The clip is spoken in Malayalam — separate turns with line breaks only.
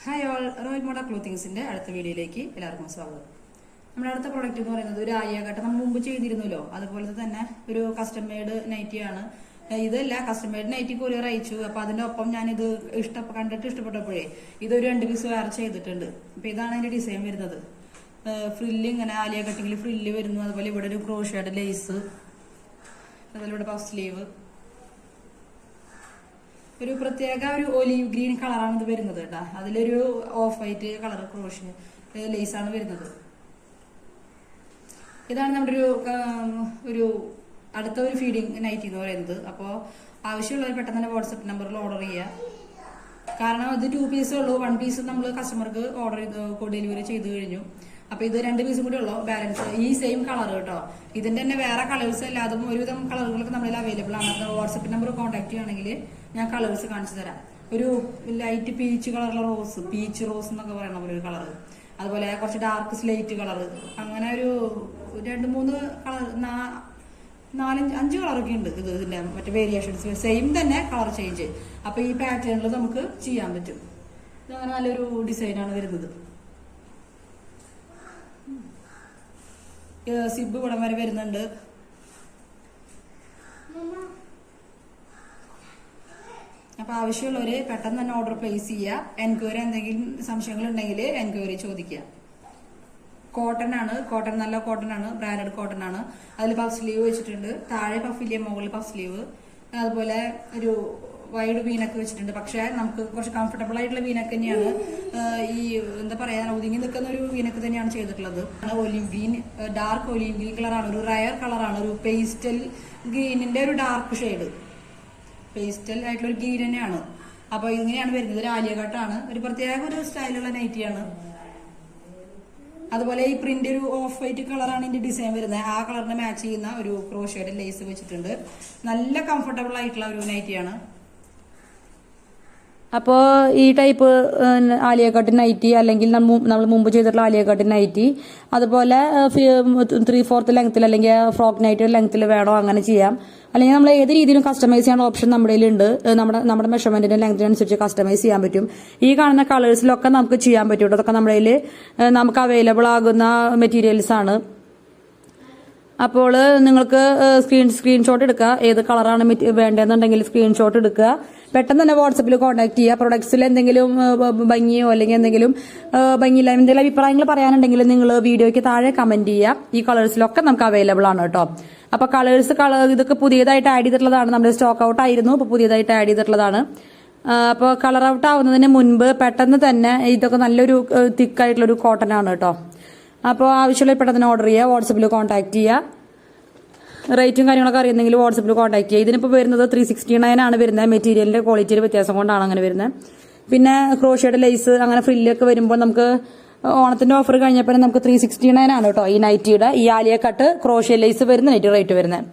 ഹായ് ഓൾ, റോയൽ മോഡൽ ക്ലോത്തിങ്സിന്റെ അടുത്ത വീഡിയോയിലേക്ക് എല്ലാവർക്കും സ്വാഗതം. നമ്മുടെ അടുത്ത പ്രോഡക്റ്റ് എന്ന് പറയുന്നത് ഒരു ആലിയ നമ്മൾ മുമ്പ് ചെയ്തിരുന്നല്ലോ, അതുപോലെ തന്നെ ഒരു കസ്റ്റം മെയ്ഡ് നൈറ്റിയാണ്. ഇതല്ല, കസ്റ്റം മെയ്ഡ് നൈറ്റി കൊറിയർ അയച്ചു. അപ്പൊ അതിന്റെ ഒപ്പം ഞാനിത് കണ്ടിട്ട് ഇഷ്ടപ്പെട്ടപ്പോഴേ ഇതൊരു 2 പീസ് വേറെ ചെയ്തിട്ടുണ്ട്. അപ്പൊ ഇതാണ് അതിന്റെ ഡിസൈൻ വരുന്നത്. ഫ്രില്ല് ഇങ്ങനെ ആലിയ കട്ടിങ്ങിൽ ഫ്രില്ല് വരുന്നു. അതുപോലെ ഇവിടെ ഒരു ക്രോഷയുടെ ലേസ്, അതുപോലെ ഇവിടെ പഫ് സ്ലീവ്, ഒരു പ്രത്യേക ഒരു ഒലീവ് ഗ്രീൻ കളറാണ് ഇത് വരുന്നത് കേട്ടോ. അതിലൊരു ഓഫ് വൈറ്റ് കളർ ക്രോഷ് ലേസാണ് വരുന്നത്. ഇതാണ് നമ്മുടെ ഒരു അടുത്ത ഒരു ഫീഡിങ് നൈറ്റി എന്ന് പറയുന്നത്. അപ്പോൾ ആവശ്യമുള്ളവർ പെട്ടെന്ന് തന്നെ വാട്സപ്പ് നമ്പറിൽ ഓർഡർ ചെയ്യുക. കാരണം ഇത് 2 പീസേ ഉള്ളൂ. 1 പീസ് നമ്മൾ കസ്റ്റമർക്ക് ഓർഡർ ഡെലിവറി ചെയ്ത് കഴിഞ്ഞു. അപ്പൊ ഇത് 2 പീസും കൂടി ഉള്ളൂ ബാലൻസ്. ഈ സെയിം കളർ കേട്ടോ. ഇതിന്റെ തന്നെ വേറെ കളേഴ്സ് അല്ലാതെ ഒരുവിധം കളറുകളൊക്കെ നമ്മളിൽ അവൈലബിൾ ആണ്. വാട്സപ്പ് നമ്പർ കോൺടാക്ട് ചെയ്യുകയാണെങ്കിൽ ഞാൻ കളേഴ്സ് കാണിച്ചു തരാം. ഒരു ലൈറ്റ് പീച്ച് കളറുള്ള റോസ്, പീച്ച് റോസ് എന്നൊക്കെ പറയുന്ന പോലെ ഒരു കളർ, അതുപോലെ കുറച്ച് ഡാർക്ക് സ്ലേറ്റ് കളർ, അങ്ങനെ ഒരു 2-3 കളർ, 4-5 കളറൊക്കെ ഉണ്ട്. ഇതിന്റെ മറ്റേ വേരിയേഷൻസ് സെയിം തന്നെ കളർ ചേഞ്ച്. അപ്പൊ ഈ പാറ്റേണിൽ നമുക്ക് ചെയ്യാൻ പറ്റും. ഇതങ്ങനെ നല്ലൊരു ഡിസൈനാണ് വരുന്നത്. സിബ് ഇവിടം വരെ വരുന്നുണ്ട്. അപ്പൊ ആവശ്യമുള്ളവര് പെട്ടെന്ന് തന്നെ ഓർഡർ പ്ലേസ് ചെയ്യുക. എൻക്വയറി എന്തെങ്കിലും സംശയങ്ങൾ ഉണ്ടെങ്കിൽ എൻക്വയറി ചോദിക്കുക. കോട്ടൺ ആണ്, കോട്ടൺ നല്ല കോട്ടൺ ആണ്, ബ്രാൻഡഡ് കോട്ടൺ ആണ്. അതിൽ പഫ് സ്ലീവ് വെച്ചിട്ടുണ്ട്. താഴെ പഫില്ലേ, മുകളിൽ പഫ് സ്ലീവ്. അതുപോലെ ഒരു വൈഡ് വീനക്ക് വെച്ചിട്ടുണ്ട്. പക്ഷെ നമുക്ക് കുറച്ച് കംഫർട്ടബിൾ ആയിട്ടുള്ള വീനക്ക് തന്നെയാണ്. ഈ എന്താ പറയാ, ഒതുങ്ങി നിൽക്കുന്ന ഒരു വീനക്ക് തന്നെയാണ് ചെയ്തിട്ടുള്ളത്. Olive green, dark olive green കളറാണ്. ഒരു റയർ കളറാണ്. ഒരു പേസ്റ്റൽ ഗ്രീനിന്റെ ഒരു ഡാർക്ക് ഷെയ്ഡ്, പേസ്റ്റൽ ആയിട്ടുള്ള ഒരു ഗ്രീൻ തന്നെയാണ്. അപ്പൊ ഇങ്ങനെയാണ് വരുന്നത്. ഒരു ആലിയ കട്ടാണ്. ഒരു പ്രത്യേക ഒരു സ്റ്റൈലുള്ള നൈറ്റിയാണ്. അതുപോലെ ഈ പ്രിന്റ് ഒരു ഓഫ് വൈറ്റ് കളറാണ് ഇതിന്റെ ഡിസൈൻ വരുന്നത്. ആ കളറിന് മാച്ച് ചെയ്യുന്ന ഒരു ക്രോഷയുടെ ലേസ് വെച്ചിട്ടുണ്ട്. നല്ല കംഫർട്ടബിൾ ആയിട്ടുള്ള ഒരു നൈറ്റിയാണ്.
അപ്പോൾ ഈ ടൈപ്പ് ആലിയ കട്ട് നൈറ്റി, അല്ലെങ്കിൽ നമ്മൾ മുമ്പ് ചെയ്തിട്ടുള്ള ആലിയ കട്ട് നൈറ്റി, അതുപോലെ 3/4 ലെങ്ത്തിൽ അല്ലെങ്കിൽ ഫ്രോക്ക് നൈറ്റ് ലെങ്ത്തിൽ വേണോ അങ്ങനെ ചെയ്യാം. അല്ലെങ്കിൽ നമ്മൾ ഏത് രീതിയിലും കസ്റ്റമൈസ് ചെയ്യാനുള്ള ഓപ്ഷൻ നമ്മുടെ കയ്യിലുണ്ട്. നമ്മുടെ മെഷർമെന്റിന്റെ ലെങ്തിനനുസരിച്ച് കസ്റ്റമൈസ് ചെയ്യാൻ പറ്റും. ഈ കാണുന്ന കളേഴ്സിലൊക്കെ നമുക്ക് ചെയ്യാൻ പറ്റും. അതൊക്കെ നമ്മുടെ കയ്യിൽ നമുക്ക് അവൈലബിൾ ആകുന്ന മെറ്റീരിയൽസ് ആണ്. അപ്പോൾ നിങ്ങൾക്ക് സ്ക്രീൻഷോട്ട് എടുക്കുക. ഏത് കളറാണ് വേണ്ടതെന്നുണ്ടെങ്കിൽ സ്ക്രീൻഷോട്ട് എടുക്കുക. പെട്ടെന്ന് തന്നെ വാട്സപ്പിൽ കോൺടാക്ട് ചെയ്യുക. പ്രൊഡക്ട്സിൽ എന്തെങ്കിലും ഭംഗിയോ അല്ലെങ്കിൽ എന്തെങ്കിലും ഭംഗിയില്ല എന്തെങ്കിലും അഭിപ്രായങ്ങൾ പറയാനുണ്ടെങ്കിൽ നിങ്ങൾ വീഡിയോയ്ക്ക് താഴെ കമന്റ് ചെയ്യുക. ഈ കളേഴ്സിലൊക്കെ നമുക്ക് അവൈലബിൾ ആണ് കേട്ടോ. അപ്പൊ ഇതൊക്കെ പുതിയതായിട്ട് ആഡ് ചെയ്തിട്ടുള്ളതാണ്. നമ്മുടെ സ്റ്റോക്ക് ഔട്ട് ആയിരുന്നു, ഇപ്പൊ പുതിയതായിട്ട് ആഡ് ചെയ്തിട്ടുള്ളതാണ്. അപ്പോൾ കളർ ഔട്ട് ആവുന്നതിന് മുൻപ് പെട്ടെന്ന് തന്നെ ഇതൊക്കെ നല്ലൊരു തിക്കായിട്ടുള്ള ഒരു കോട്ടൺ ആണ് കേട്ടോ. അപ്പോൾ ആവശ്യമുള്ള പെട്ടെന്ന് ഓർഡർ ചെയ്യുക. വാട്സപ്പിൽ കോൺടാക്ട് ചെയ്യുക. റേറ്റും കാര്യങ്ങളൊക്കെ അറിയുന്നെങ്കിൽ വാട്സപ്പിൽ കോൺടാക്ട് ചെയ്യുക. ഇതിനിപ്പോൾ വരുന്നത് 369 ആണ് വരുന്നത്. മെറ്റീരിയലിന്റെ ക്വാളിറ്റിയിൽ വ്യത്യാസം കൊണ്ടാണ് അങ്ങനെ വരുന്നത്. പിന്നെ ക്രോഷയുടെ ലേസ് അങ്ങനെ ഫ്രില്ലൊക്കെ വരുമ്പോൾ നമുക്ക് ഓണത്തിന്റെ ഓഫർ കഴിഞ്ഞപ്പോൾ നമുക്ക് 369 ആണ് കേട്ടോ ഈ നൈറ്റിയുടെ, ഈ ആലിയ കട്ട് ക്രോഷ്യ ലേസ് വരുന്ന നൈറ്റി റേറ്റ് വരുന്നത്.